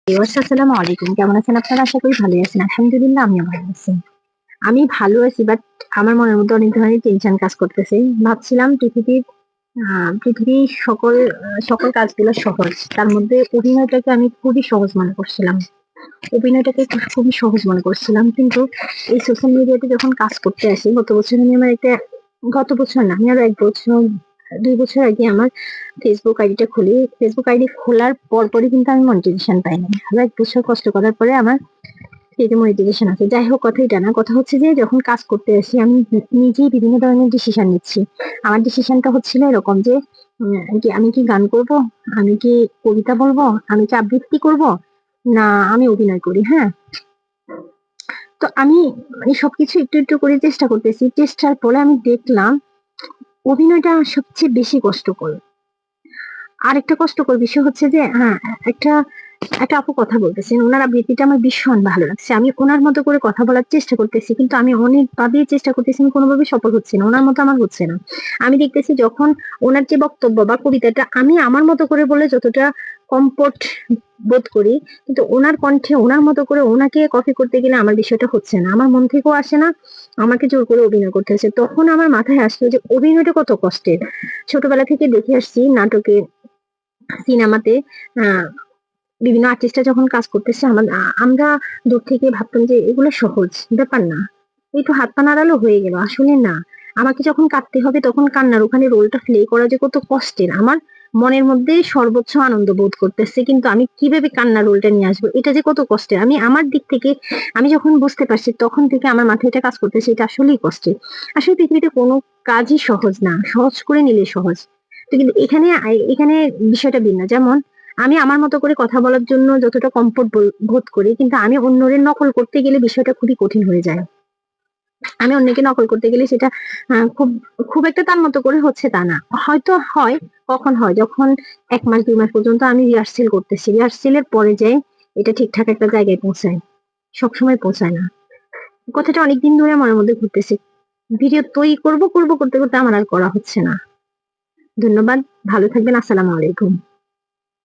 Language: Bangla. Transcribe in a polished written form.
আসসালামু আলাইকুম। কেমন আছেন আপনারা? আশা করি ভালোই আছেন। আলহামদুলিল্লাহ আমিও ভালো আছি। আমি ভালো আছি, বাট আমার মনের মধ্যে অনেক ধরনের টেনশন কাজ করতেছে। ভাবছিলাম পৃথিবীর সকল কাজগুলো সহজ। তার মধ্যে অভিনয়টাকে আমি খুবই সহজ মনে করছিলাম। খুবই সহজ মনে করছিলাম। কিন্তু এই সোশ্যাল মিডিয়াতে যখন কাজ করতে আসি, গত বছর না, আমি আরো ১ বছর ২ বছর আগে আমার ফেসবুক আইডিটা খুলি। ফেসবুক আইডি খোলার পরপরই কিন্তু আমি মনিটাইজেশন পাইনি। আরো ১ বছর কষ্ট করার পরে আমার পেজে মনিটাইজেশন আছে। যাই হোক, কথা এটা না। কথা হচ্ছে যে যখন কাজ করতে আসি আমি নিজেই বিভিন্ন ধরনের ডিসিশন নিচ্ছি। আমার ডিসিশনটা হচ্ছিল এরকম যে আমি কি গান করব? আমি কি কবিতা বলব? আমি কি আবৃত্তি করব? না আমি অভিনয় করি, হ্যাঁ? তো আমি মানে সবকিছু একটু করে চেষ্টা করতেছি। চেষ্টার ফলে আমি দেখলাম অভিনয়টা সবচেয়ে বেশি কষ্টকর। আরেকটা কষ্টকর বিষয় হচ্ছে যে একটা একটা আপু কথা বলতেছেন। উনার আবৃত্তিটা আমার ভীষণ ভালো লাগছে। আমি উনার মতো করে কথা বলার চেষ্টা করতেছি। কিন্তু আমি অনেকভাবেই চেষ্টা করতেছি, আমি কোনোভাবেই সফল হচ্ছি না। উনার মতো আমার হচ্ছে না। আমি দেখতেছি যখন উনার যে বক্তব্য বা কবিতাটা আমি আমার মতো করে বলে যতটা কমফোর্ট বোধ করি, কিন্তু উনার কণ্ঠে উনার মতো করে উনাকে কপি করতে গেলে আমার বিষয়টা হচ্ছে না। আমার মন থেকেও আসে না। আমাকে জোর করে অভিনয় করতে হচ্ছে। তখন আমার মাথায় আসলো যে অভিনয়টা কত কষ্টের। ছোটবেলা থেকে দেখে আসছি নাটকে, সিনেমাতে আ বিভিন্ন আর্টিস্টরা যখন কাজ করতেছে আমরা দূর থেকে ভাবতাম যে এগুলো সহজ ব্যাপার না। একটু হাত পা নাড়ালো হয়ে গেল। আসলে না। আমাকে যখন কাঁদতে হবে তখন কান্নার ওখানে রোলটা প্লে করা যে কত কষ্টের। আমার মনের মধ্যে সর্বোচ্চ আনন্দ বোধ করতেছে। কিন্তু আমি কিভাবে কান্নার রোলটা নিয়ে আসবো? এটা যে কত কষ্টের। আমি আমার দিক থেকে আমি যখন বুঝতে পারছি তখন থেকে আমার মাথায় এটা কাজ করতেছে, এটা আসলেই কষ্টের। আসলে পৃথিবীতে কোনো কাজই সহজ না। সহজ করে নিলে সহজ। তো কিন্তু এখানে বিষয়টা ভিন্ন। যেমন আমি আমার মতো করে কথা বলার জন্য যতটা কমফোর্ট বোধ করি, কিন্তু আমি অন্যের নকল করতে গেলে বিষয়টা খুবই কঠিন হয়ে যায়। আমি অন্যকে নকল করতে গেলে সেটা খুব একটা তার মতো করে হচ্ছে তা না। হয়তো হয়, কখন হয়? যখন ১ মাস ২ মাস পর্যন্ত আমি রিহার্সেল করতেছি। রিহার্সেলের পরে যেয়ে এটা ঠিকঠাক একটা জায়গায় পৌঁছায়। সবসময় পৌঁছায় না। কথাটা অনেকদিন ধরে মনের মধ্যে ঘুরতেছে। ভিডিও তৈরি করব করতে আমার আর করা হচ্ছে না। ধন্যবাদ। ভালো থাকবেন। আসসালামু আলাইকুম।